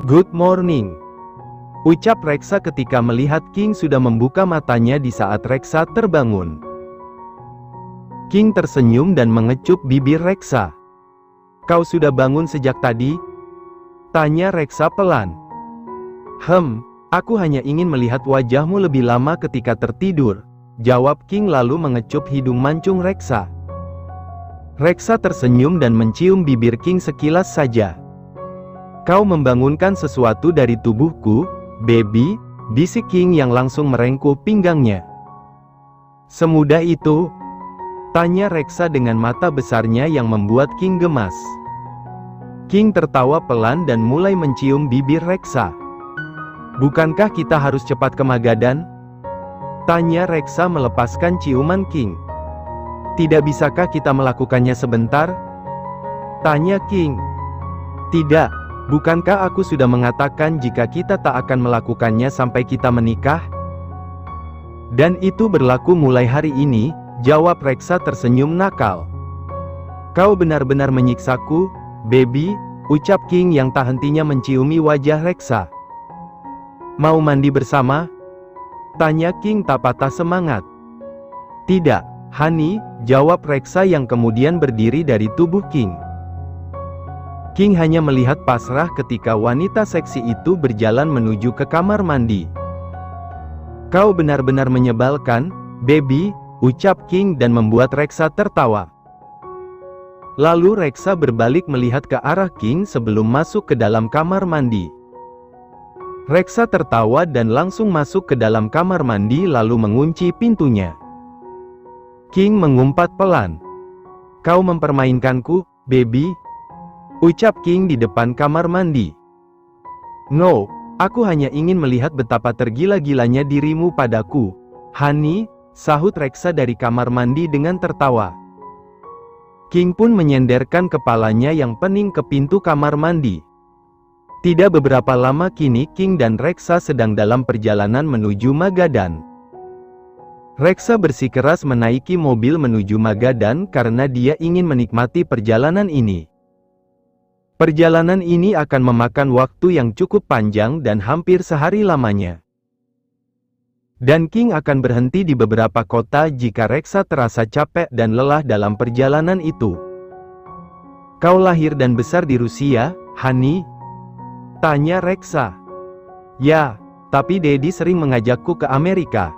Good morning, ucap Reksa ketika melihat King sudah membuka matanya di saat Reksa terbangun. King tersenyum dan mengecup bibir Reksa. Kau sudah bangun sejak tadi? Tanya Reksa pelan. Aku hanya ingin melihat wajahmu lebih lama ketika tertidur, jawab King lalu mengecup hidung mancung Reksa. Reksa tersenyum dan mencium bibir King sekilas saja. Kau membangunkan sesuatu dari tubuhku, baby, bisik King yang langsung merengkuh pinggangnya. Semudah itu? Tanya Reksa dengan mata besarnya yang membuat King gemas. King tertawa pelan dan mulai mencium bibir Reksa. Bukankah kita harus cepat ke Magadan? Tanya Reksa melepaskan ciuman King. Tidak bisakah kita melakukannya sebentar? Tanya King. Tidak, bukankah aku sudah mengatakan jika kita tak akan melakukannya sampai kita menikah? Dan itu berlaku mulai hari ini, jawab Reksa tersenyum nakal. Kau benar-benar menyiksaku, baby, ucap King yang tak hentinya menciumi wajah Reksa. Mau mandi bersama? Tanya King tak patah semangat. Tidak, honey, jawab Reksa yang kemudian berdiri dari tubuh King. King hanya melihat pasrah ketika wanita seksi itu berjalan menuju ke kamar mandi. Kau benar-benar menyebalkan, baby, ucap King dan membuat Reksa tertawa. Lalu Reksa berbalik melihat ke arah King sebelum masuk ke dalam kamar mandi. Reksa tertawa dan langsung masuk ke dalam kamar mandi lalu mengunci pintunya. King mengumpat pelan. Kau mempermainkanku, baby? Ucap King di depan kamar mandi. No, aku hanya ingin melihat betapa tergila-gilanya dirimu padaku, honey, sahut Reksa dari kamar mandi dengan tertawa. King pun menyenderkan kepalanya yang pening ke pintu kamar mandi. Tidak beberapa lama kini King dan Reksa sedang dalam perjalanan menuju Magadan. Reksa bersikeras menaiki mobil menuju Magadan karena dia ingin menikmati perjalanan ini. Perjalanan ini akan memakan waktu yang cukup panjang dan hampir sehari lamanya. Dan King akan berhenti di beberapa kota jika Reksa terasa capek dan lelah dalam perjalanan itu. Kau lahir dan besar di Rusia, honey? Tanya Reksa. Ya, tapi Daddy sering mengajakku ke Amerika.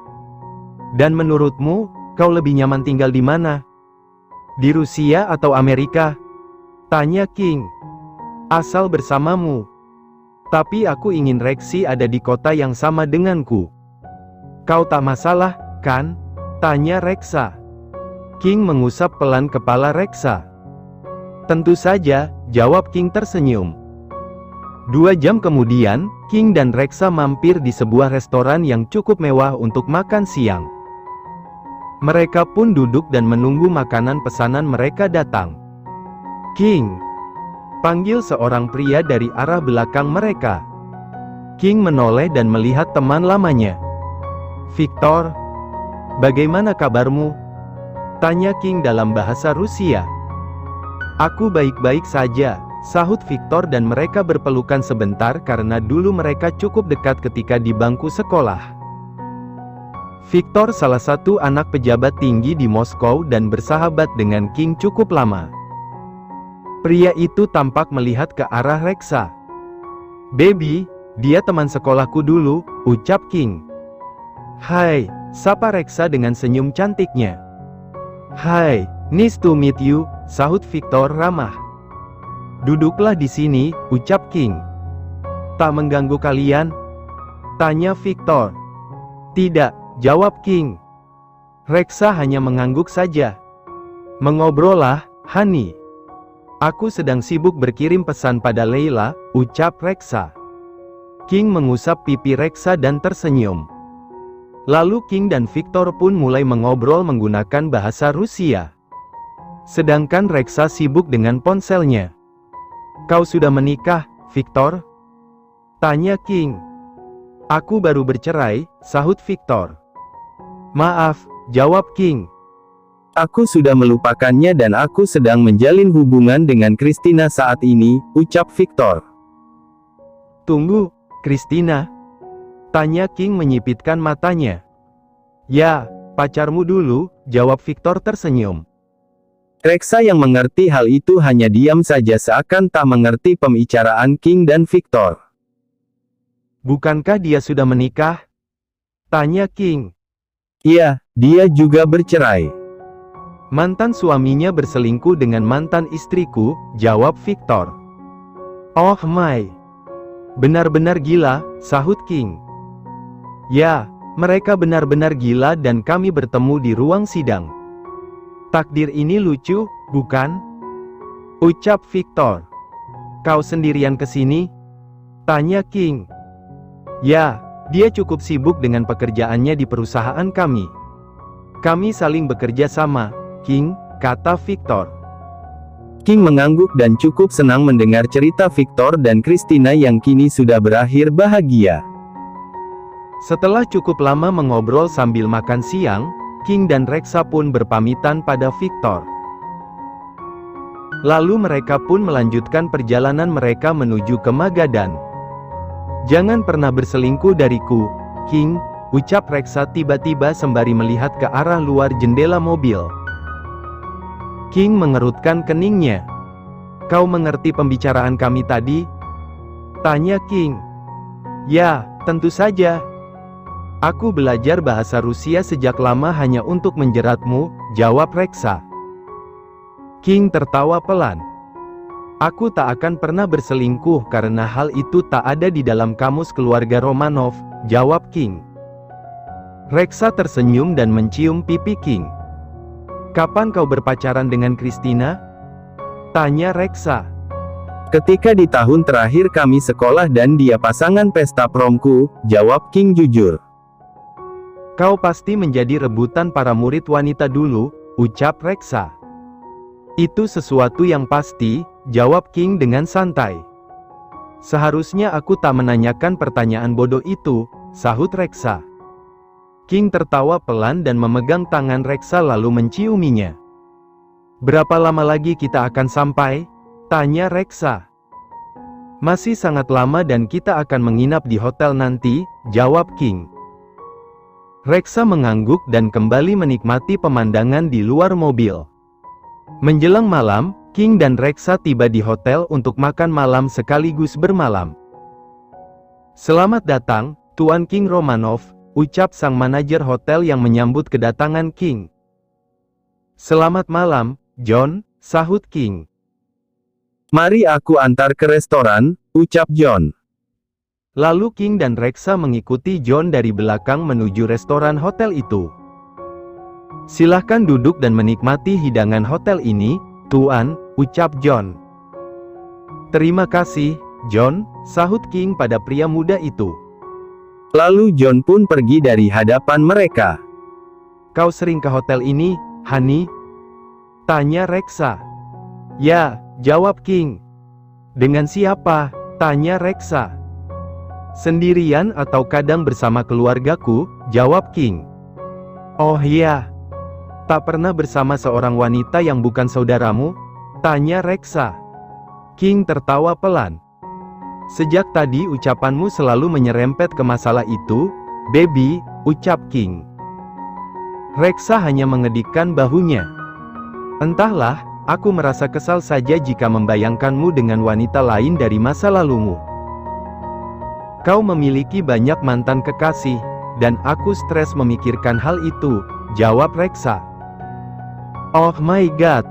Dan menurutmu, kau lebih nyaman tinggal di mana? Di Rusia atau Amerika? Tanya King. Asal bersamamu. Tapi aku ingin Rexy ada di kota yang sama denganku. Kau tak masalah, kan? Tanya Reksa. King mengusap pelan kepala Reksa. Tentu saja, jawab King tersenyum. 2 jam kemudian, King dan Reksa mampir di sebuah restoran yang cukup mewah untuk makan siang. Mereka pun duduk dan menunggu makanan pesanan mereka datang. King, panggil seorang pria dari arah belakang mereka. King menoleh dan melihat teman lamanya. Victor, bagaimana kabarmu? Tanya King dalam bahasa Rusia. Aku baik-baik saja, sahut Victor dan mereka berpelukan sebentar karena dulu mereka cukup dekat ketika di bangku sekolah. Victor salah satu anak pejabat tinggi di Moskow dan bersahabat dengan King cukup lama. Pria itu tampak melihat ke arah Reksa. Baby, dia teman sekolahku dulu, ucap King. Hai, sapa Reksa dengan senyum cantiknya. Hai, nice to meet you, sahut Victor ramah. Duduklah di sini, ucap King. Tak mengganggu kalian? Tanya Victor. Tidak, jawab King. Reksa hanya mengangguk saja. Mengobrol lah, honey. Aku sedang sibuk berkirim pesan pada Leila, ucap Reksa. King mengusap pipi Reksa dan tersenyum. Lalu King dan Victor pun mulai mengobrol menggunakan bahasa Rusia. Sedangkan Reksa sibuk dengan ponselnya. Kau sudah menikah, Victor? Tanya King. Aku baru bercerai, sahut Victor. Maaf, jawab King. Aku sudah melupakannya dan aku sedang menjalin hubungan dengan Christina saat ini, ucap Victor. Tunggu, Christina. Tanya King menyipitkan matanya. Ya, pacarmu dulu, jawab Victor tersenyum. Reksa yang mengerti hal itu hanya diam saja seakan tak mengerti pembicaraan King dan Victor. Bukankah dia sudah menikah? Tanya King. Iya, dia juga bercerai. Mantan suaminya berselingkuh dengan mantan istriku, jawab Victor. Oh my. Benar-benar gila, sahut King. Ya, mereka benar-benar gila dan kami bertemu di ruang sidang. Takdir ini lucu, bukan? Ucap Victor. Kau sendirian ke sini? Tanya King. Ya, dia cukup sibuk dengan pekerjaannya di perusahaan kami. Kami saling bekerja sama, King, kata Victor. King mengangguk dan cukup senang mendengar cerita Victor dan Christina yang kini sudah berakhir bahagia. Setelah cukup lama mengobrol sambil makan siang, King dan Reksa pun berpamitan pada Victor. Lalu mereka pun melanjutkan perjalanan mereka menuju ke Magadan. Jangan pernah berselingkuh dariku, King, ucap Reksa tiba-tiba sembari melihat ke arah luar jendela mobil. King mengerutkan keningnya. Kau mengerti pembicaraan kami tadi? Tanya King. Ya, tentu saja. Aku belajar bahasa Rusia sejak lama hanya untuk menjeratmu, jawab Reksa. King tertawa pelan. Aku tak akan pernah berselingkuh karena hal itu tak ada di dalam kamus keluarga Romanov, jawab King. Reksa tersenyum dan mencium pipi King. Kapan kau berpacaran dengan Christina? Tanya Reksa. Ketika di tahun terakhir kami sekolah dan dia pasangan pesta promku, jawab King jujur. Kau pasti menjadi rebutan para murid wanita dulu, ucap Reksa. Itu sesuatu yang pasti, jawab King dengan santai. Seharusnya aku tak menanyakan pertanyaan bodoh itu, sahut Reksa. King tertawa pelan dan memegang tangan Reksa lalu menciuminya. Berapa lama lagi kita akan sampai? Tanya Reksa. Masih sangat lama dan kita akan menginap di hotel nanti, jawab King. Reksa mengangguk dan kembali menikmati pemandangan di luar mobil. Menjelang malam, King dan Reksa tiba di hotel untuk makan malam sekaligus bermalam. Selamat datang, Tuan King Romanov, ucap sang manajer hotel yang menyambut kedatangan King. Selamat malam, John, sahut King. Mari aku antar ke restoran, ucap John. Lalu King dan Reksa mengikuti John dari belakang menuju restoran hotel itu. Silahkan duduk dan menikmati hidangan hotel ini, Tuan, ucap John. Terima kasih, John, sahut King pada pria muda itu. Lalu John pun pergi dari hadapan mereka. Kau sering ke hotel ini, Honey? Tanya Reksa. Ya, jawab King. Dengan siapa? Tanya Reksa. Sendirian atau kadang bersama keluargaku, jawab King. Oh iya. Tak pernah bersama seorang wanita yang bukan saudaramu? Tanya Reksa. King tertawa pelan. Sejak tadi ucapanmu selalu menyerempet ke masalah itu, baby, ucap King. Reksa hanya mengedikkan bahunya. Entahlah, aku merasa kesal saja jika membayangkanmu dengan wanita lain dari masa lalumu. Kau memiliki banyak mantan kekasih, dan aku stres memikirkan hal itu, jawab Reksa. Oh my god.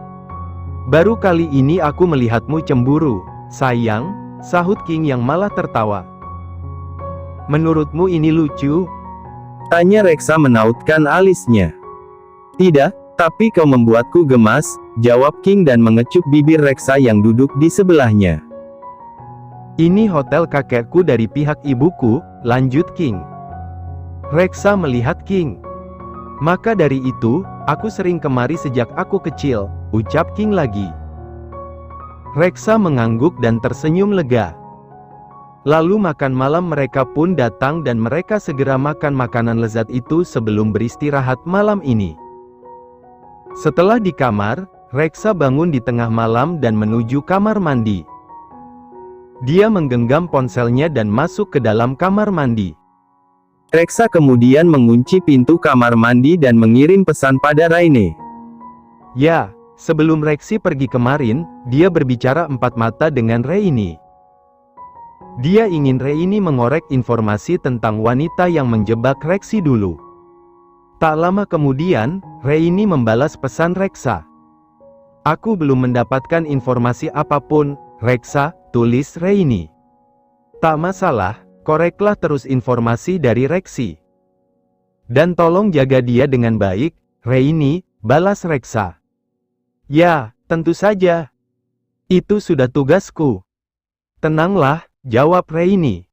Baru kali ini aku melihatmu cemburu, sayang, sahut King yang malah tertawa. Menurutmu ini lucu? Tanya Reksa menautkan alisnya. Tidak, tapi kau membuatku gemas, jawab King dan mengecup bibir Reksa yang duduk di sebelahnya. Ini hotel kakekku dari pihak ibuku, lanjut King. Reksa melihat King. Maka dari itu, aku sering kemari sejak aku kecil, ucap King lagi. Reksa mengangguk dan tersenyum lega. Lalu makan malam mereka pun datang dan mereka segera makan makanan lezat itu sebelum beristirahat malam ini. Setelah di kamar, Reksa bangun di tengah malam dan menuju kamar mandi. Dia menggenggam ponselnya dan masuk ke dalam kamar mandi. Reksa kemudian mengunci pintu kamar mandi dan mengirim pesan pada Raine. Ya, sebelum Rexy pergi kemarin, dia berbicara empat mata dengan Raine. Dia ingin Raine mengorek informasi tentang wanita yang menjebak Rexy dulu. Tak lama kemudian, Raine membalas pesan Reksa. Aku belum mendapatkan informasi apapun, Reksa, tulis Raine. Tak masalah, koreklah terus informasi dari Rexy. Dan tolong jaga dia dengan baik, Raine, balas Reksa. Ya, tentu saja. Itu sudah tugasku. Tenanglah, jawab Raine.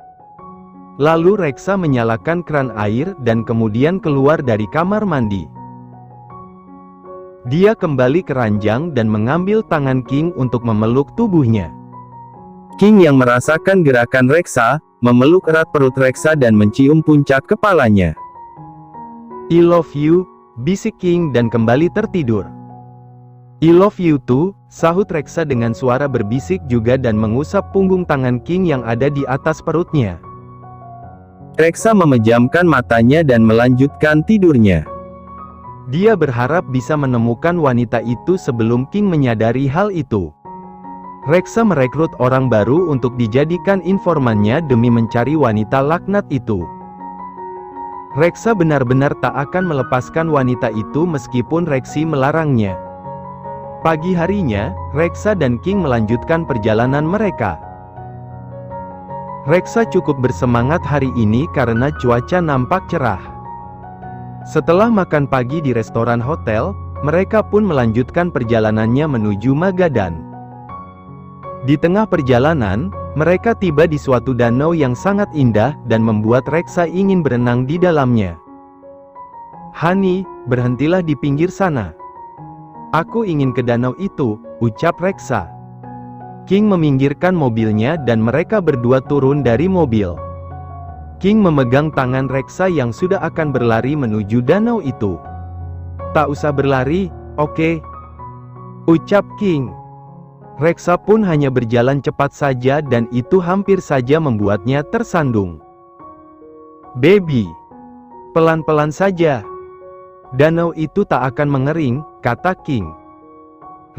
Lalu Reksa menyalakan keran air dan kemudian keluar dari kamar mandi. Dia kembali ke ranjang dan mengambil tangan King untuk memeluk tubuhnya. King yang merasakan gerakan Reksa, memeluk erat perut Reksa dan mencium puncak kepalanya. I love you, bisik King dan kembali tertidur. I love you too, sahut Reksa dengan suara berbisik juga dan mengusap punggung tangan King yang ada di atas perutnya. Reksa memejamkan matanya dan melanjutkan tidurnya. Dia berharap bisa menemukan wanita itu sebelum King menyadari hal itu. Reksa merekrut orang baru untuk dijadikan informannya demi mencari wanita laknat itu. Reksa benar-benar tak akan melepaskan wanita itu meskipun Rexy melarangnya. Pagi harinya, Reksa dan King melanjutkan perjalanan mereka. Reksa cukup bersemangat hari ini karena cuaca nampak cerah. Setelah makan pagi di restoran hotel, mereka pun melanjutkan perjalanannya menuju Magadan. Di tengah perjalanan, mereka tiba di suatu danau yang sangat indah dan membuat Reksa ingin berenang di dalamnya. Hani, berhentilah di pinggir sana. Aku ingin ke danau itu, ucap Reksa. King meminggirkan mobilnya dan mereka berdua turun dari mobil. King memegang tangan Reksa yang sudah akan berlari menuju danau itu. Tak usah berlari, oke? Ucap King. Reksa pun hanya berjalan cepat saja dan itu hampir saja membuatnya tersandung. Baby, pelan-pelan saja. Danau itu tak akan mengering, kata King.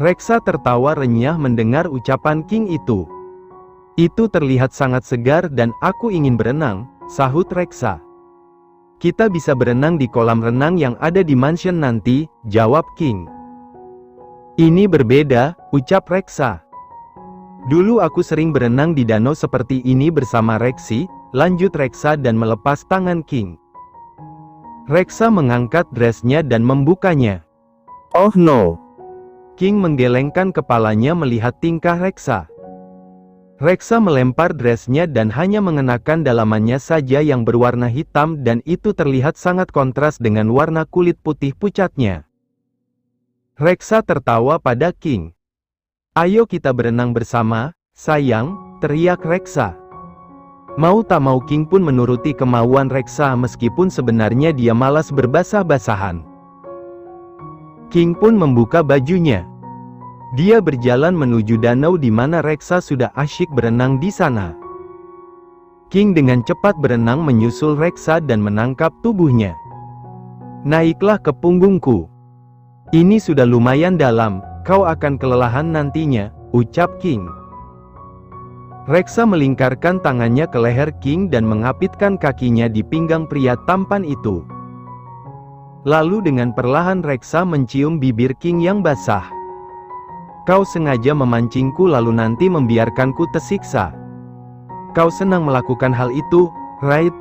Reksa tertawa renyah mendengar ucapan King itu. Itu terlihat sangat segar dan aku ingin berenang, sahut Reksa. Kita bisa berenang di kolam renang yang ada di mansion nanti, jawab King. Ini berbeda, ucap Reksa. Dulu aku sering berenang di danau seperti ini bersama Rexy, lanjut Reksa dan melepas tangan King. Reksa mengangkat dressnya dan membukanya. Oh no! King menggelengkan kepalanya melihat tingkah Reksa. Reksa melempar dressnya dan hanya mengenakan dalamannya saja yang berwarna hitam dan itu terlihat sangat kontras dengan warna kulit putih pucatnya. Reksa tertawa pada King. Ayo kita berenang bersama, sayang, teriak Reksa. Mau tak mau King pun menuruti kemauan Reksa meskipun sebenarnya dia malas berbasah-basahan. King pun membuka bajunya. Dia berjalan menuju danau di mana Reksa sudah asyik berenang di sana. King dengan cepat berenang menyusul Reksa dan menangkap tubuhnya. Naiklah ke punggungku. Ini sudah lumayan dalam, kau akan kelelahan nantinya, ucap King. Reksa melingkarkan tangannya ke leher King dan mengapitkan kakinya di pinggang pria tampan itu. Lalu dengan perlahan Reksa mencium bibir King yang basah. Kau sengaja memancingku lalu nanti membiarkanku tersiksa. Kau senang melakukan hal itu, right?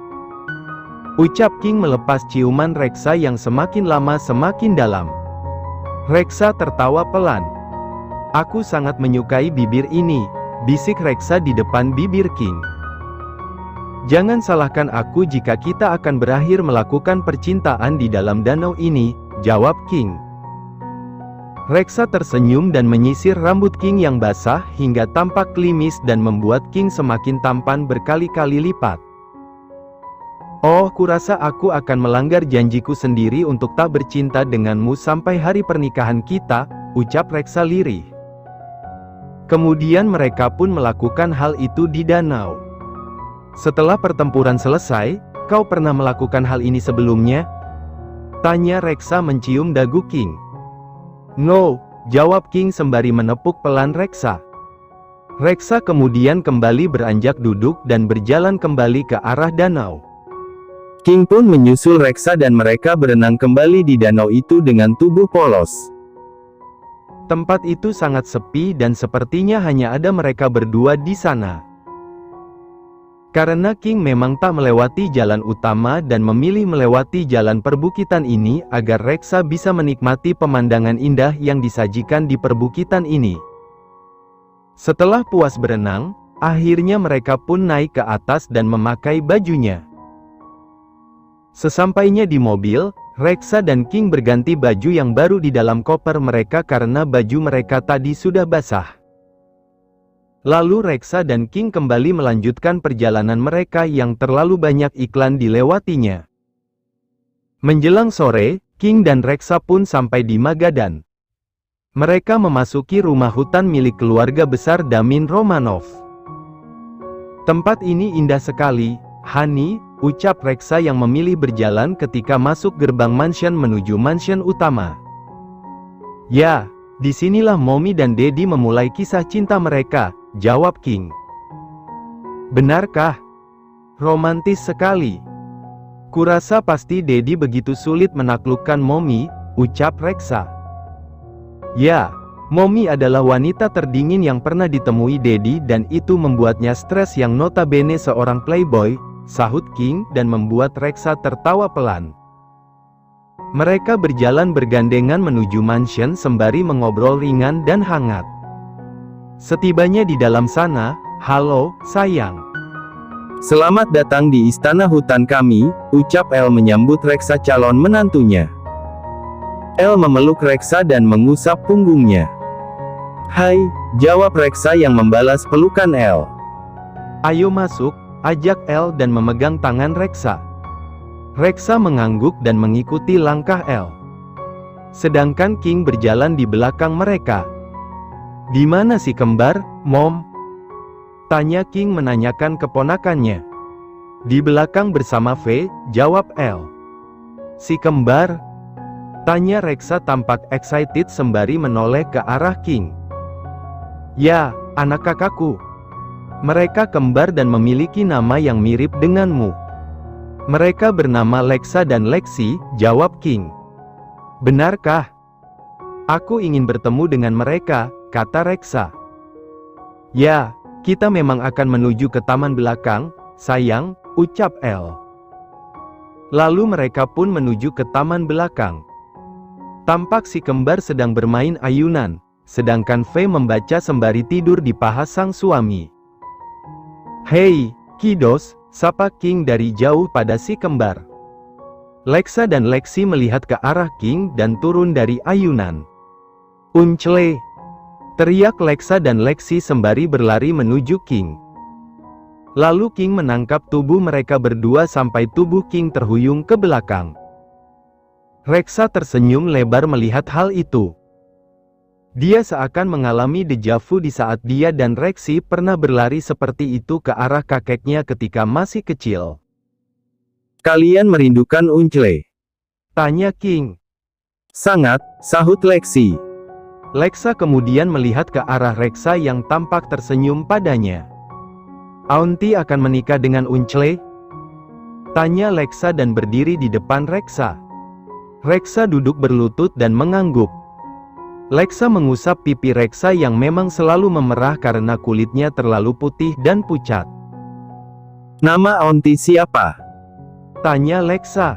Ucap King melepas ciuman Reksa yang semakin lama semakin dalam. Reksa tertawa pelan. Aku sangat menyukai bibir ini, bisik Reksa di depan bibir King. Jangan salahkan aku jika kita akan berakhir melakukan percintaan di dalam danau ini, jawab King. Reksa tersenyum dan menyisir rambut King yang basah hingga tampak klimis dan membuat King semakin tampan berkali-kali lipat. Oh, kurasa aku akan melanggar janjiku sendiri untuk tak bercinta denganmu sampai hari pernikahan kita, ucap Reksa lirih. Kemudian mereka pun melakukan hal itu di danau. Setelah pertempuran selesai, kau pernah melakukan hal ini sebelumnya? Tanya Reksa mencium dagu King. No, jawab King sembari menepuk pelan Reksa. Reksa kemudian kembali beranjak duduk dan berjalan kembali ke arah danau. King pun menyusul Reksa dan mereka berenang kembali di danau itu dengan tubuh polos. Tempat itu sangat sepi dan sepertinya hanya ada mereka berdua di sana. Karena King memang tak melewati jalan utama dan memilih melewati jalan perbukitan ini agar Reksa bisa menikmati pemandangan indah yang disajikan di perbukitan ini. Setelah puas berenang, akhirnya mereka pun naik ke atas dan memakai bajunya. Sesampainya di mobil, Reksa dan King berganti baju yang baru di dalam koper mereka karena baju mereka tadi sudah basah. Lalu Reksa dan King kembali melanjutkan perjalanan mereka yang terlalu banyak iklan dilewatinya. Menjelang sore, King dan Reksa pun sampai di Magadan. Mereka memasuki rumah hutan milik keluarga besar Damin Romanov. Tempat ini indah sekali, Hani, ucap Reksa yang memilih berjalan ketika masuk gerbang mansion menuju mansion utama. Ya, disinilah Mommy dan Daddy memulai kisah cinta mereka, jawab King. Benarkah? Romantis sekali. Kurasa pasti Daddy begitu sulit menaklukkan Mommy, ucap Reksa. Ya, Mommy adalah wanita terdingin yang pernah ditemui Daddy dan itu membuatnya stres yang notabene seorang playboy, sahut King dan membuat Reksa tertawa pelan. Mereka berjalan bergandengan menuju mansion sembari mengobrol ringan dan hangat. Setibanya di dalam sana, halo, sayang. Selamat datang di istana hutan kami, ucap Elle menyambut Reksa calon menantunya. Elle memeluk Reksa dan mengusap punggungnya. Hai, jawab Reksa yang membalas pelukan Elle. Ayo masuk, ajak Elle dan memegang tangan Reksa. Reksa mengangguk dan mengikuti langkah Elle. Sedangkan King berjalan di belakang mereka. Di mana si kembar, Mom? Tanya King menanyakan keponakannya. Di belakang bersama V, jawab Elle. Si kembar? Tanya Reksa tampak excited sembari menoleh ke arah King. Ya, anak kakakku. Mereka kembar dan memiliki nama yang mirip denganmu. Mereka bernama Lexa dan Lexi, jawab King. Benarkah? Aku ingin bertemu dengan mereka, kata Reksa. Ya, kita memang akan menuju ke taman belakang, sayang, ucap Elle. Lalu mereka pun menuju ke taman belakang. Tampak si kembar sedang bermain ayunan, sedangkan V membaca sembari tidur di paha sang suami. Hei, kiddos, sapa King dari jauh pada si kembar. Lexa dan Lexi melihat ke arah King dan turun dari ayunan. Uncle! Teriak Lexa dan Lexi sembari berlari menuju King. Lalu King menangkap tubuh mereka berdua sampai tubuh King terhuyung ke belakang. Reksa tersenyum lebar melihat hal itu. Dia seakan mengalami deja vu di saat dia dan Lexi pernah berlari seperti itu ke arah kakeknya ketika masih kecil. Kalian merindukan Uncle? Tanya King. Sangat, sahut Lexi. Lexa kemudian melihat ke arah Reksa yang tampak tersenyum padanya. Auntie akan menikah dengan Uncle? Tanya Lexa dan berdiri di depan Reksa. Reksa duduk berlutut dan mengangguk. Lexa mengusap pipi Reksa yang memang selalu memerah karena kulitnya terlalu putih dan pucat. Nama auntie siapa? Tanya Lexa.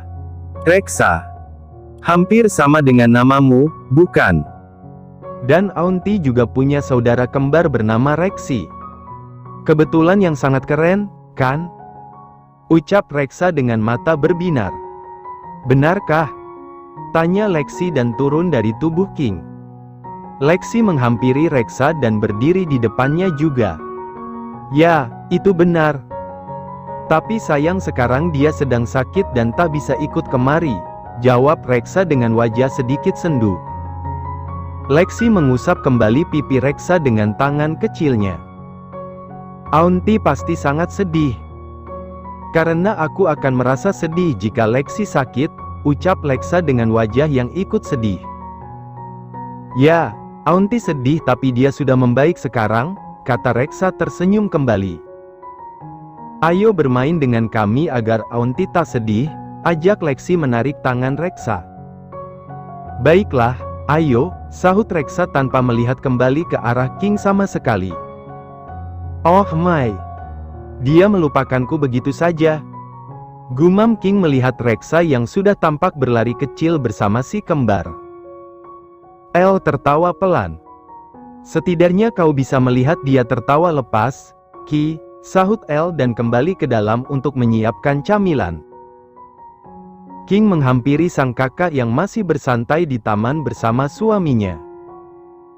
Reksa. Hampir sama dengan namamu, bukan? Dan auntie juga punya saudara kembar bernama Rexi. Kebetulan yang sangat keren, kan? Ucap Reksa dengan mata berbinar. Benarkah? Tanya Lexi dan turun dari tubuh King. Lexi menghampiri Reksa dan berdiri di depannya juga. Ya, itu benar. Tapi sayang sekarang dia sedang sakit dan tak bisa ikut kemari, jawab Reksa dengan wajah sedikit sendu. Lexi mengusap kembali pipi Reksa dengan tangan kecilnya. Aunty pasti sangat sedih. Karena aku akan merasa sedih jika Lexi sakit, ucap Reksa dengan wajah yang ikut sedih. Ya, Aunty sedih tapi dia sudah membaik sekarang, kata Reksa tersenyum kembali. Ayo bermain dengan kami agar Aunty tak sedih, ajak Lexi menarik tangan Reksa. Baiklah, ayo, sahut Reksa tanpa melihat kembali ke arah King sama sekali. Oh my, dia melupakanku begitu saja. Gumam King melihat Reksa yang sudah tampak berlari kecil bersama si kembar. El tertawa pelan. Setidaknya kau bisa melihat dia tertawa lepas, Ki, sahut El dan kembali ke dalam untuk menyiapkan camilan. King menghampiri sang kakak yang masih bersantai di taman bersama suaminya.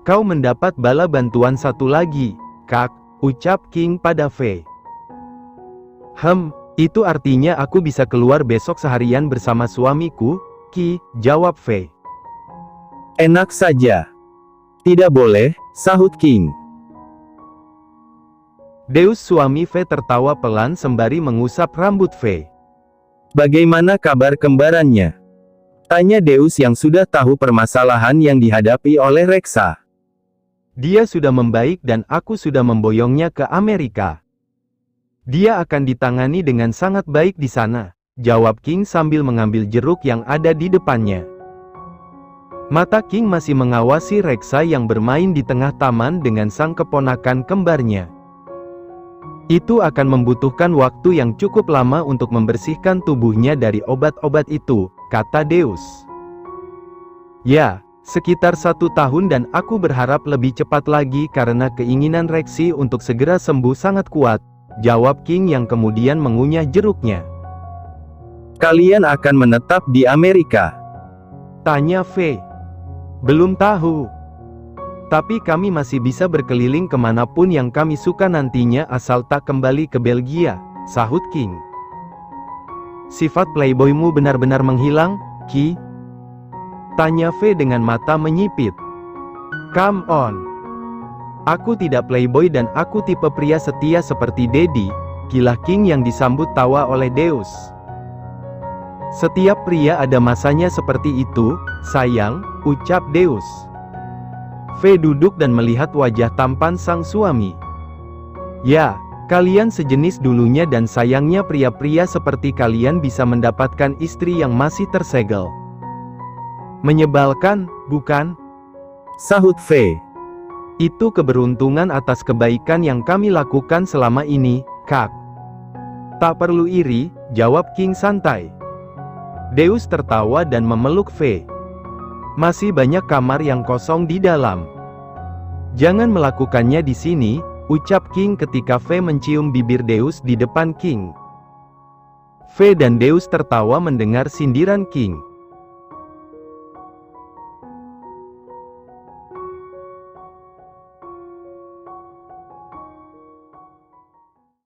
Kau mendapat bala bantuan satu lagi, Kak, ucap King pada Fei. Itu artinya aku bisa keluar besok seharian bersama suamiku, Ki, jawab Fei. Enak saja. Tidak boleh, sahut King. Deus suami Fei tertawa pelan sembari mengusap rambut Fei. Bagaimana kabar kembarannya? Tanya Deus yang sudah tahu permasalahan yang dihadapi oleh Reksa. Dia sudah membaik dan aku sudah memboyongnya ke Amerika. Dia akan ditangani dengan sangat baik di sana, jawab King sambil mengambil jeruk yang ada di depannya. Mata King masih mengawasi Reksa yang bermain di tengah taman dengan sang keponakan kembarnya. Itu akan membutuhkan waktu yang cukup lama untuk membersihkan tubuhnya dari obat-obat itu, kata Deus. Ya, sekitar 1 tahun dan aku berharap lebih cepat lagi karena keinginan Rexy untuk segera sembuh sangat kuat, jawab King yang kemudian mengunyah jeruknya. Kalian akan menetap di Amerika? Tanya Fei. Belum tahu. Tapi kami masih bisa berkeliling kemanapun yang kami suka nantinya asal tak kembali ke Belgia, sahut King. Sifat playboymu benar-benar menghilang, Ki? Tanya Fei dengan mata menyipit. Come on. Aku tidak playboy dan aku tipe pria setia seperti Daddy, kilah King yang disambut tawa oleh Deus. Setiap pria ada masanya seperti itu, sayang, ucap Deus. Fei duduk dan melihat wajah tampan sang suami. Ya, kalian sejenis dulunya dan sayangnya pria-pria seperti kalian bisa mendapatkan istri yang masih tersegel. Menyebalkan, bukan? Sahut Fei. Itu keberuntungan atas kebaikan yang kami lakukan selama ini, Kak. Tak perlu iri, jawab King santai. Deus tertawa dan memeluk Fei. Masih banyak kamar yang kosong di dalam. Jangan melakukannya di sini, ucap King ketika Fei mencium bibir Deus di depan King. Fei dan Deus tertawa mendengar sindiran King.